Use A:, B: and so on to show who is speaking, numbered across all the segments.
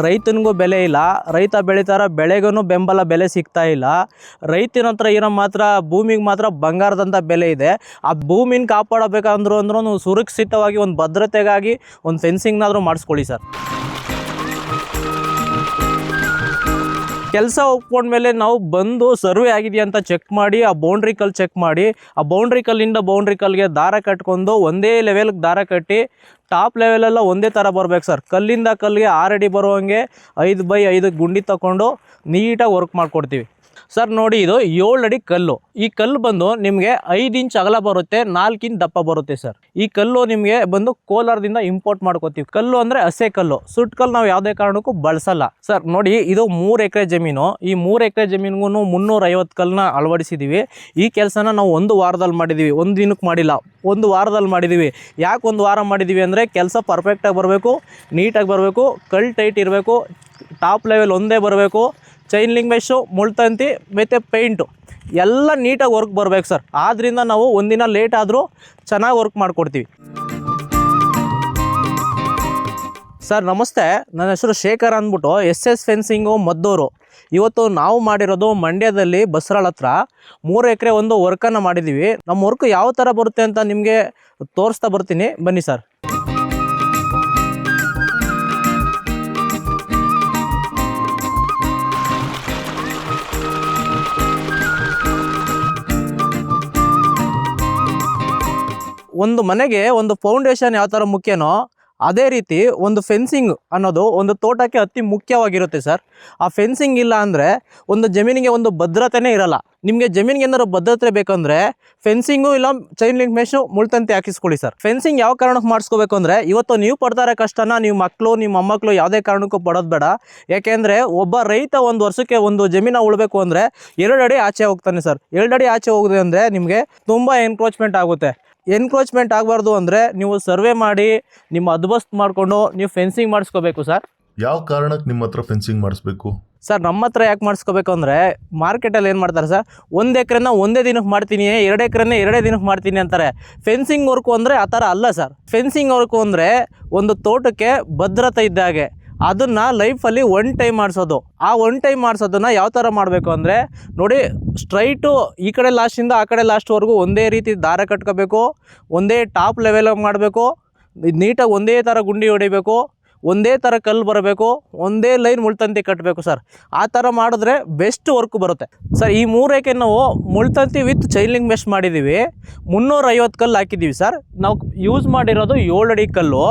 A: ರೈತನಿಗೂ ಬೆಲೆ ಇಲ್ಲ, ರೈತ ಬೆಳೀತಾರ ಬೆಳೆಗೂ ಬೆಂಬಲ ಬೆಲೆ ಸಿಗ್ತಾ ಇಲ್ಲ. ರೈತನ ಹತ್ರ ಇರೋ ಮಾತ್ರ ಭೂಮಿಗೆ ಮಾತ್ರ ಬಂಗಾರದಂಥ ಬೆಲೆ ಇದೆ. ಆ ಭೂಮಿನ ಕಾಪಾಡಬೇಕಂದ್ರೂ ಸುರಕ್ಷಿತವಾಗಿ ಒಂದು ಭದ್ರತೆಗಾಗಿ ಒಂದು ಫೆನ್ಸಿಂಗ್ನಾದರೂ ಮಾಡಿಸ್ಕೊಳ್ಳಿ ಸರ್. ಕೆಲಸ ಒಪ್ಕೊಂಡ್ಮೇಲೆ ನಾವು ಬಂದು ಸರ್ವೆ ಆಗಿದೆಯಾ ಅಂತ ಚೆಕ್ ಮಾಡಿ, ಆ ಬೌಂಡ್ರಿ ಕಲ್ಲು ಚೆಕ್ ಮಾಡಿ, ಆ ಬೌಂಡ್ರಿ ಕಲ್ಲಿಂದ ಬೌಂಡ್ರಿ ಕಲ್ಗೆ ದಾರ ಕಟ್ಕೊಂಡು ಒಂದೇ ಲೆವೆಲ್ಗೆ ದಾರ ಕಟ್ಟಿ ಟಾಪ್ ಲೆವೆಲೆಲ್ಲ ಒಂದೇ ಥರ ಬರ್ಬೇಕು ಸರ್. ಕಲ್ಲಿಂದ ಕಲ್ಲಿಗೆ 6 ಅಡಿ ಬರುವಂಗೆ 5x5 ಗುಂಡಿ ತಗೊಂಡು ನೀಟಾಗಿ ವರ್ಕ್ ಮಾಡಿಕೊಡ್ತೀವಿ ಸರ್. ನೋಡಿ, ಇದು 7 ಅಡಿ ಕಲ್ಲು. ಈ ಕಲ್ಲು ಬಂದು ನಿಮಗೆ 5 ಇಂಚ್ ಅಗಲ ಬರುತ್ತೆ, 4 ಇಂಚ್ ದಪ್ಪ ಬರುತ್ತೆ ಸರ್. ಈ ಕಲ್ಲು ನಿಮಗೆ ಬಂದು ಕೋಲಾರದಿಂದ ಇಂಪೋರ್ಟ್ ಮಾಡ್ಕೋತೀವಿ. ಕಲ್ಲು ಅಂದರೆ ಹಸೆ ಕಲ್ಲು, ಸುಟ್ಟು ಕಲ್ಲು ನಾವು ಯಾವುದೇ ಕಾರಣಕ್ಕೂ ಬಳಸಲ್ಲ ಸರ್. ನೋಡಿ, ಇದು 3 ಎಕರೆ ಜಮೀನು. ಈ 3 ಎಕರೆ ಜಮೀನಿಗೂ 350 ಕಲ್ಲನ್ನ ಅಳವಡಿಸಿದ್ದೀವಿ. ಈ ಕೆಲಸನ ನಾವು 1 ವಾರದಲ್ಲಿ ಮಾಡಿದ್ದೀವಿ, 1 ದಿನಕ್ಕೆ ಮಾಡಿಲ್ಲ, 1 ವಾರದಲ್ಲಿ ಮಾಡಿದ್ದೀವಿ. ಯಾಕೆ 1 ವಾರ ಮಾಡಿದ್ದೀವಿ ಅಂದರೆ ಕೆಲಸ ಪರ್ಫೆಕ್ಟಾಗಿ ಬರಬೇಕು, ನೀಟಾಗಿ ಬರಬೇಕು, ಕಲ್ಲು ಟೈಟ್ ಇರಬೇಕು, ಟಾಪ್ ಲೆವೆಲ್ ಒಂದೇ ಬರಬೇಕು, ಚೈನ್ ಲಿಂಕ್ ಮೆಶ್ಶು, ಮುಳ್ತಂತಿ ಮತ್ತು ಪೇಂಟು ಎಲ್ಲ ನೀಟಾಗಿ ವರ್ಕ್ ಬರಬೇಕು ಸರ್. ಆದ್ದರಿಂದ ನಾವು ಒಂದಿನ ಲೇಟ್ ಆದರೂ ಚೆನ್ನಾಗಿ ವರ್ಕ್ ಮಾಡಿಕೊಡ್ತೀವಿ ಸರ್. ನಮಸ್ತೆ, ನನ್ನ ಹೆಸರು ಶೇಖರ್ ಅಂದ್ಬಿಟ್ಟು SS ಫೆನ್ಸಿಂಗು ಮದ್ದೂರು. ಇವತ್ತು ನಾವು ಮಾಡಿರೋದು ಮಂಡ್ಯದಲ್ಲಿ ಬಸರಾಳ್ ಹತ್ರ 3 ಎಕರೆ ಒಂದು ವರ್ಕನ್ನು ಮಾಡಿದ್ದೀವಿ. ನಮ್ಮ ವರ್ಕ್ ಯಾವ ಥರ ಬರುತ್ತೆ ಅಂತ ನಿಮಗೆ ತೋರಿಸ್ತಾ ಬರ್ತೀನಿ, ಬನ್ನಿ ಸರ್. ಒಂದು ಮನೆಗೆ ಒಂದು ಫೌಂಡೇಶನ್ ಯಾವ ಥರ ಮುಖ್ಯನೋ ಅದೇ ರೀತಿ ಒಂದು ಫೆನ್ಸಿಂಗ್ ಅನ್ನೋದು ಒಂದು ತೋಟಕ್ಕೆ ಅತಿ ಮುಖ್ಯವಾಗಿರುತ್ತೆ ಸರ್. ಆ ಫೆನ್ಸಿಂಗ್ ಇಲ್ಲ ಅಂದರೆ ಒಂದು ಜಮೀನಿಗೆ ಒಂದು ಭದ್ರತೆನೇ ಇರಲ್ಲ. ನಿಮಗೆ ಜಮೀನಿಗೆ ಏನಾದ್ರು ಭದ್ರತೆ ಬೇಕಂದರೆ ಫೆನ್ಸಿಂಗು ಇಲ್ಲ ಚೈನ್ ಲಿಂಕ್ ಮೆಶು ಮುಳ್ತಂತಿ ಹಾಕಿಸ್ಕೊಳ್ಳಿ ಸರ್. ಫೆನ್ಸಿಂಗ್ ಯಾವ ಕಾರಣಕ್ಕೆ ಮಾಡಿಸ್ಕೋಬೇಕು ಅಂದರೆ, ಇವತ್ತು ನೀವು ಪಡ್ತಾರೆ ಕಷ್ಟನ ನೀವು ಮಕ್ಕಳು ನಿಮ್ಮ ಮೊಮ್ಮಕ್ಕಳು ಯಾವುದೇ ಕಾರಣಕ್ಕೂ ಪಡೋದು ಬೇಡ. ಯಾಕೆಂದರೆ ಒಬ್ಬ ರೈತ ಒಂದು ವರ್ಷಕ್ಕೆ ಒಂದು ಜಮೀನ ಉಳಬೇಕು ಅಂದರೆ 2 ಅಡಿ ಆಚೆ ಹೋಗ್ತಾನೆ ಸರ್. 2 ಅಡಿ ಆಚೆ ಹೋಗಿದೆ ಅಂದರೆ ನಿಮಗೆ ತುಂಬ ಎನ್ಕ್ರೋಚ್ಮೆಂಟ್ ಆಗುತ್ತೆ. ಎನ್ಕ್ರೋಚ್ಮೆಂಟ್ ಆಗಬಾರ್ದು ಅಂದರೆ ನೀವು ಸರ್ವೆ ಮಾಡಿ ನಿಮ್ಮ ಹದ್ಬಸ್ತ್ ಮಾಡಿಕೊಂಡು ನೀವು ಫೆನ್ಸಿಂಗ್ ಮಾಡಿಸ್ಕೋಬೇಕು ಸರ್.
B: ಯಾವ ಕಾರಣಕ್ಕೆ ನಿಮ್ಮ ಹತ್ರ ಫೆನ್ಸಿಂಗ್ ಮಾಡಿಸ್ಬೇಕು
A: ಸರ್? ನಮ್ಮ ಹತ್ರ ಯಾಕೆ ಮಾಡಿಸ್ಕೋಬೇಕು ಅಂದರೆ, ಮಾರ್ಕೆಟಲ್ಲಿ ಏನು ಮಾಡ್ತಾರೆ ಸರ್, 1 ಎಕರೆನ ಒಂದೇ ದಿನಕ್ಕೆ ಮಾಡ್ತೀನಿ, 2 ಎಕರೆನ 2 ದಿನಕ್ಕೆ ಮಾಡ್ತೀನಿ ಅಂತಾರೆ. ಫೆನ್ಸಿಂಗ್ ವರ್ಕು ಅಂದರೆ ಆ ಥರ ಅಲ್ಲ ಸರ್. ಫೆನ್ಸಿಂಗ್ ವರ್ಕು ಅಂದರೆ ಒಂದು ತೋಟಕ್ಕೆ ಭದ್ರತೆ ಇದ್ದಾಗೆ, ಅದನ್ನು ಲೈಫಲ್ಲಿ 1 ಟೈಮ್ ಮಾಡಿಸೋದು. ಆ 1 ಟೈಮ್ ಮಾಡಿಸೋದನ್ನು ಯಾವ ಥರ ಮಾಡಬೇಕು ಅಂದರೆ, ನೋಡಿ, ಸ್ಟ್ರೈಟು ಈ ಕಡೆ ಲಾಸ್ಟಿಂದ ಆ ಕಡೆ ಲಾಸ್ಟ್ವರೆಗೂ ಒಂದೇ ರೀತಿ ದಾರ ಕಟ್ಕೋಬೇಕು, ಒಂದೇ ಟಾಪ್ ಲೆವೆಲಾಗಿ ಮಾಡಬೇಕು, ನೀಟಾಗಿ ಒಂದೇ ಥರ ಗುಂಡಿ ಹೊಡಿಬೇಕು, ಒಂದೇ ಥರ ಕಲ್ಲು ಬರಬೇಕು, ಒಂದೇ ಲೈನ್ ಮುಳ್ತಂತಿ ಕಟ್ಟಬೇಕು ಸರ್. ಆ ಥರ ಮಾಡಿದ್ರೆ ಬೆಸ್ಟ್ ವರ್ಕ್ ಬರುತ್ತೆ ಸರ್. ಈ 3 ಎಕರೆ ನಾವು ಮುಳ್ತಂತಿ ವಿತ್ ಚೈನ್ ಲಿಂಕ್ ಮೆಶ್ ಮಾಡಿದ್ದೀವಿ. 350 ಕಲ್ಲು ಹಾಕಿದ್ದೀವಿ ಸರ್. ನಾವು ಯೂಸ್ ಮಾಡಿರೋದು 7 ಅಡಿ ಕಲ್ಲು.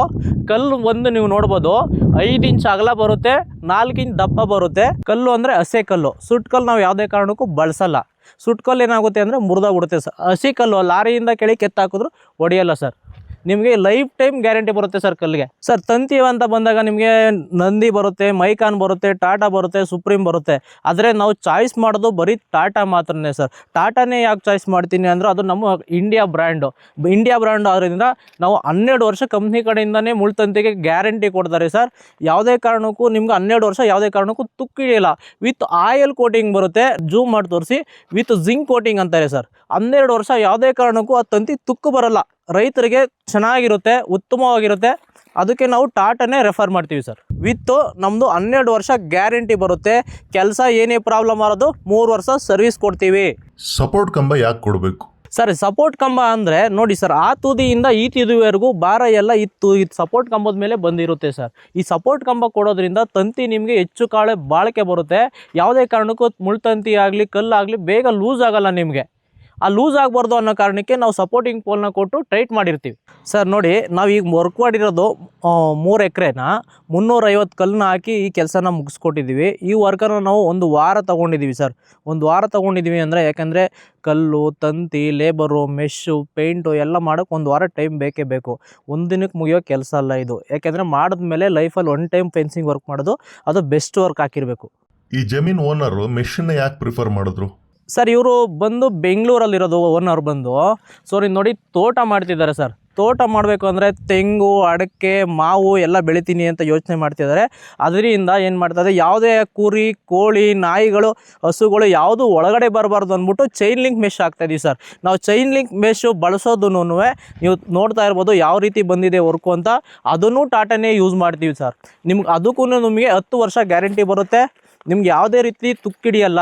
A: ಕಲ್ಲು ಒಂದು ನೀವು ನೋಡ್ಬೋದು 5 ಇಂಚ್ ಅಗಲ ಬರುತ್ತೆ, 4 ಇಂಚ್ ದಪ್ಪ ಬರುತ್ತೆ. ಕಲ್ಲು ಅಂದರೆ ಹಸೆ ಕಲ್ಲು, ಸುಟ್ಟು ಕಲ್ಲು ನಾವು ಯಾವುದೇ ಕಾರಣಕ್ಕೂ ಬಳಸಲ್ಲ. ಸುಟ್ಟು ಕಲ್ಲು ಏನಾಗುತ್ತೆ ಅಂದರೆ ಮುರಿದೋಗ್ಬಿಡುತ್ತೆ ಸರ್. ಹಸಿ ಕಲ್ಲು ಲಾರಿಯಿಂದ ಕೆಳಗೆ ಕೆತ್ತಾಕಿದ್ರು ಹೊಡೆಯಲ್ಲ ಸರ್. ನಿಮಗೆ ಲೈಫ್ ಟೈಮ್ ಗ್ಯಾರಂಟಿ ಬರುತ್ತೆ ಸರ್ ಕಲ್ಲಿಗೆ. ಸರ್ ತಂತಿ ಅಂತ ಬಂದಾಗ ನಿಮಗೆ ನಂದಿ ಬರುತ್ತೆ, ಮೈಕಾನ್ ಬರುತ್ತೆ, ಟಾಟಾ ಬರುತ್ತೆ, ಸುಪ್ರೀಂ ಬರುತ್ತೆ. ಆದರೆ ನಾವು ಚಾಯ್ಸ್ ಮಾಡೋದು ಬರೀ ಟಾಟಾ ಮಾತ್ರನೇ ಸರ್. ಟಾಟಾನೇ ಯಾಕೆ ಚಾಯ್ಸ್ ಮಾಡ್ತೀನಿ ಅಂದರೆ ಅದು ನಮ್ಮ ಇಂಡಿಯಾ ಬ್ರ್ಯಾಂಡು ಆದ್ದರಿಂದ ನಾವು 12 ವರ್ಷ ಕಂಪ್ನಿ ಕಡೆಯಿಂದನೇ ಮುಳ್ತಂತಿಗೆ ಗ್ಯಾರಂಟಿ ಕೊಡ್ತಾರೆ ಸರ್. ಯಾವುದೇ ಕಾರಣಕ್ಕೂ ನಿಮ್ಗೆ 12 ವರ್ಷ ಯಾವುದೇ ಕಾರಣಕ್ಕೂ ತುಕ್ಕಿಡಿಯಲ್ಲ. ವಿತ್ ಆಯಿಲ್ ಕೋಟಿಂಗ್ ಬರುತ್ತೆ, ಜೂಮ್ ಮಾಡಿ ತೋರಿಸಿ, ವಿತ್ ಜಿಂಕ್ ಕೋಟಿಂಗ್ ಅಂತಾರೆ ಸರ್. 12 ವರ್ಷ ಯಾವುದೇ ಕಾರಣಕ್ಕೂ ಆ ತಂತಿ ತುಕ್ಕು ಬರಲ್ಲ. ರೈತರಿಗೆ ಚೆನ್ನಾಗಿರುತ್ತೆ, ಉತ್ತಮವಾಗಿರುತ್ತೆ. ಅದಕ್ಕೆ ನಾವು ಟಾಟಾನೇ ರೆಫರ್ ಮಾಡ್ತೀವಿ ಸರ್. ವಿತ್ತು ನಮ್ಮದು 12 ವರ್ಷ ಗ್ಯಾರಂಟಿ ಬರುತ್ತೆ. ಕೆಲಸ ಏನೇ ಪ್ರಾಬ್ಲಮ್ ಆಗೋದು 3 ವರ್ಷ ಸರ್ವಿಸ್ ಕೊಡ್ತೀವಿ.
B: ಸಪೋರ್ಟ್ ಕಂಬ ಯಾಕೆ ಕೊಡಬೇಕು
A: ಸರ್? ಸಪೋರ್ಟ್ ಕಂಬ ಅಂದರೆ ನೋಡಿ ಸರ್, ಆ ತುದಿಯಿಂದ ಈ ತುದಿವರೆಗೂ ಭಾರ ಎಲ್ಲ ಇದು ಸಪೋರ್ಟ್ ಕಂಬದ ಮೇಲೆ ಬಂದಿರುತ್ತೆ ಸರ್. ಈ ಸಪೋರ್ಟ್ ಕಂಬ ಕೊಡೋದ್ರಿಂದ ತಂತಿ ನಿಮಗೆ ಹೆಚ್ಚು ಕಾಳೆ ಬಾಳಿಕೆ ಬರುತ್ತೆ. ಯಾವುದೇ ಕಾರಣಕ್ಕೂ ಮುಳ್ತಂತಿ ಆಗಲಿ ಕಲ್ಲಾಗಲಿ ಬೇಗ ಲೂಸ್ ಆಗಲ್ಲ ನಿಮಗೆ. ಆ ಲೂಸ್ ಆಗಬಾರ್ದು ಅನ್ನೋ ಕಾರಣಕ್ಕೆ ನಾವು ಸಪೋರ್ಟಿಂಗ್ ಪೋಲ್ನ ಕೊಟ್ಟು ಟೈಟ್ ಮಾಡಿರ್ತೀವಿ ಸರ್. ನೋಡಿ, ನಾವು ಈಗ ವರ್ಕ್ ಮಾಡಿರೋದು 3 ಎಕರೆನ 350 ಕಲ್ಲನ್ನ ಹಾಕಿ ಈ ಕೆಲಸನ ಮುಗಿಸ್ಕೊಟ್ಟಿದ್ದೀವಿ. ಈ ವರ್ಕನ್ನು ನಾವು 1 ವಾರ ತೊಗೊಂಡಿದ್ದೀವಿ ಸರ್. 1 ವಾರ ತೊಗೊಂಡಿದ್ದೀವಿ ಅಂದರೆ, ಯಾಕೆಂದರೆ ಕಲ್ಲು, ತಂತಿ, ಲೇಬರು, ಮೆಶ್ಶು, ಪೇಂಟು ಎಲ್ಲ ಮಾಡೋಕ್ಕೆ 1 ವಾರ ಟೈಮ್ ಬೇಕೇ ಬೇಕು. 1 ದಿನಕ್ಕೆ ಮುಗಿಯೋ ಕೆಲಸ ಅಲ್ಲ ಇದು. ಯಾಕೆಂದರೆ ಮಾಡಿದ್ಮೇಲೆ ಲೈಫಲ್ಲಿ 1 ಟೈಮ್ ಫೆನ್ಸಿಂಗ್ ವರ್ಕ್ ಮಾಡೋದು ಅದು ಬೆಸ್ಟ್ ವರ್ಕ್ ಹಾಕಿರಬೇಕು.
B: ಈ ಜಮೀನ್ ಓನರು ಮೆಷನ್ನ ಯಾಕೆ ಪ್ರಿಫರ್ ಮಾಡಿದ್ರು
A: ಸರ್? ಇವರು ಬಂದು ಬೆಂಗಳೂರಲ್ಲಿರೋದು ಓನರ್ ಬಂದು. ಸೊ ನೀವು ನೋಡಿ ತೋಟ ಮಾಡ್ತಿದ್ದಾರೆ ಸರ್. ತೋಟ ಮಾಡಬೇಕು ಅಂದರೆ ತೆಂಗು ಅಡಿಕೆ ಮಾವು ಎಲ್ಲ ಬೆಳಿತೀನಿ ಅಂತ ಯೋಚನೆ ಮಾಡ್ತಿದ್ದಾರೆ. ಅದರಿಂದ ಏನು ಮಾಡ್ತಾರೆ, ಯಾವುದೇ ಕುರಿ ಕೋಳಿ ನಾಯಿಗಳು ಹಸುಗಳು ಯಾವುದು ಒಳಗಡೆ ಬರಬಾರ್ದು ಅಂದ್ಬಿಟ್ಟು ಚೈನ್ ಲಿಂಕ್ ಮೆಶ್ ಹಾಕ್ತಾಯಿದ್ದೀವಿ ಸರ್. ನಾವು ಚೈನ್ ಲಿಂಕ್ ಮೆಶ್ ಬಳಸೋದೂ ನೀವು ನೋಡ್ತಾ ಇರ್ಬೋದು ಯಾವ ರೀತಿ ಬಂದಿದೆ ವರ್ಕು ಅಂತ. ಅದನ್ನು ಟಾಟಾನೇ ಯೂಸ್ ಮಾಡ್ತೀವಿ ಸರ್. ನಿಮ್ಗೆ ಅದಕ್ಕೂ ನಿಮಗೆ 10 ವರ್ಷ ಗ್ಯಾರಂಟಿ ಬರುತ್ತೆ. ನಿಮ್ಗೆ ಯಾವುದೇ ರೀತಿ ತುಕ್ಕಿಡಿಯಲ್ಲ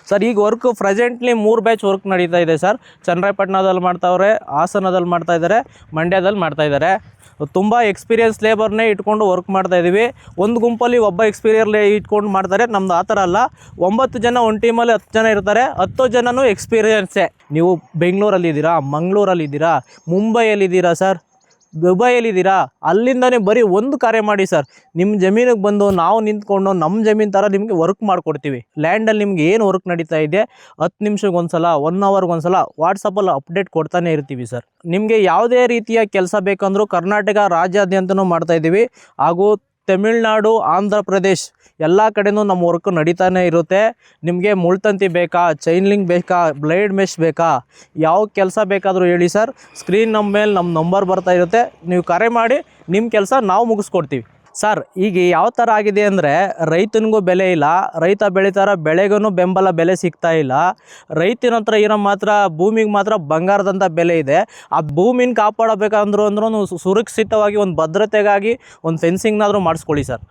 A: ಸರ್. ಈಗ ವರ್ಕು ಪ್ರೆಸೆಂಟ್ಲಿ 3 ಬ್ಯಾಚ್ ವರ್ಕ್ ನಡೀತಾ ಇದೆ ಸರ್. ಚನ್ನರಾಯಪಟ್ಟಣದಲ್ಲಿ ಮಾಡ್ತಾವ್ರೆ, ಹಾಸನದಲ್ಲಿ ಮಾಡ್ತಾಯಿದ್ದಾರೆ, ಮಂಡ್ಯದಲ್ಲಿ ಮಾಡ್ತಾಯಿದ್ದಾರೆ. ತುಂಬ ಎಕ್ಸ್ಪೀರಿಯನ್ಸ್ ಲೇಬರ್ನೇ ಇಟ್ಕೊಂಡು ವರ್ಕ್ ಮಾಡ್ತಾಯಿದ್ದೀವಿ. ಒಂದು ಗುಂಪಲ್ಲಿ ಒಬ್ಬ ಎಕ್ಸ್ಪೀರಿಯನ್ಸ್ ಇಟ್ಕೊಂಡು ಮಾಡ್ತಾರೆ. ನಮ್ಮದು ಆ ಥರ ಅಲ್ಲ. 9 ಜನ ಒಂದು ಟೀಮಲ್ಲಿ 10 ಜನ ಇರ್ತಾರೆ. 10 ಜನನೂ ಎಕ್ಸ್ಪೀರಿಯನ್ಸೇ. ನೀವು ಬೆಂಗಳೂರಲ್ಲಿದ್ದೀರಾ, ಮಂಗಳೂರಲ್ಲಿದ್ದೀರಾ, ಮುಂಬೈಯಲ್ಲಿದ್ದೀರಾ ಸರ್, ದುಬೈಯಲ್ಲಿದ್ದೀರಾ, ಅಲ್ಲಿಂದನೇ ಬರೀ ಒಂದು ಕಾರ್ಯ ಮಾಡಿ ಸರ್. ನಿಮ್ಮ ಜಮೀನಿಗೆ ಬಂದು ನಾವು ನಿಂತ್ಕೊಂಡು ನಮ್ಮ ಜಮೀನು ಥರ ನಿಮಗೆ ವರ್ಕ್ ಮಾಡಿಕೊಡ್ತೀವಿ. ಲ್ಯಾಂಡಲ್ಲಿ ನಿಮ್ಗೆ ಏನು ವರ್ಕ್ ನಡೀತಾ ಇದೆ 10 ನಿಮಿಷಕ್ಕೆ ಒಂದ್ಸಲ 1 ಅವರ್ಗೆ ಒಂದ್ಸಲ ವಾಟ್ಸಪ್ಪಲ್ಲಿ ಅಪ್ಡೇಟ್ ಕೊಡ್ತಾನೆ ಇರ್ತೀವಿ ಸರ್. ನಿಮಗೆ ಯಾವುದೇ ರೀತಿಯ ಕೆಲಸ ಬೇಕಂದ್ರೂ ಕರ್ನಾಟಕ ರಾಜ್ಯಾದ್ಯಂತನೂ ಮಾಡ್ತಾಯಿದ್ದೀವಿ. ಹಾಗೂ ತಮಿಳ್ನಾಡು, ಆಂಧ್ರ ಪ್ರದೇಶ್ ಎಲ್ಲ ಕಡೆನೂ ನಮ್ಮ ವರ್ಕ್ ನಡೀತಾನೆ ಇರುತ್ತೆ. ನಿಮಗೆ ಮುಳ್ತಂತಿ ಬೇಕಾ, ಚೈನ್ ಲಿಂಕ್ ಬೇಕಾ, ಬ್ಲೇಡ್ ಮೆಶ್ ಬೇಕಾ, ಯಾವ ಕೆಲಸ ಬೇಕಾದರೂ ಹೇಳಿ ಸರ್. ಸ್ಕ್ರೀನ್ ನಮ್ಮ ಮೇಲೆ ನಮ್ಮ ನಂಬರ್ ಬರ್ತಾ ಇರುತ್ತೆ. ನೀವು ಕರೆ ಮಾಡಿ ನಿಮ್ಮ ಕೆಲಸ ನಾವು ಮುಗಿಸ್ಕೊಡ್ತೀವಿ ಸರ್. ಈಗ ಯಾವ ಥರ ಆಗಿದೆ ಅಂದರೆ, ರೈತನಿಗೂ ಬೆಲೆ ಇಲ್ಲ, ರೈತ ಬೆಳೀತಾರ ಬೆಳೆಗೂ ಬೆಂಬಲ ಬೆಲೆ ಸಿಗ್ತಾ ಇಲ್ಲ. ರೈತನ ಹತ್ರ ಇರೋ ಮಾತ್ರ ಭೂಮಿಗೆ ಮಾತ್ರ ಬಂಗಾರದಂಥ ಬೆಲೆ ಇದೆ. ಆ ಭೂಮಿನ ಕಾಪಾಡಬೇಕಂದ್ರೂ ಸುರಕ್ಷಿತವಾಗಿ ಒಂದು ಭದ್ರತೆಗಾಗಿ ಒಂದು ಫೆನ್ಸಿಂಗ್ನಾದರೂ ಮಾಡಿಸ್ಕೊಳ್ಳಿ ಸರ್.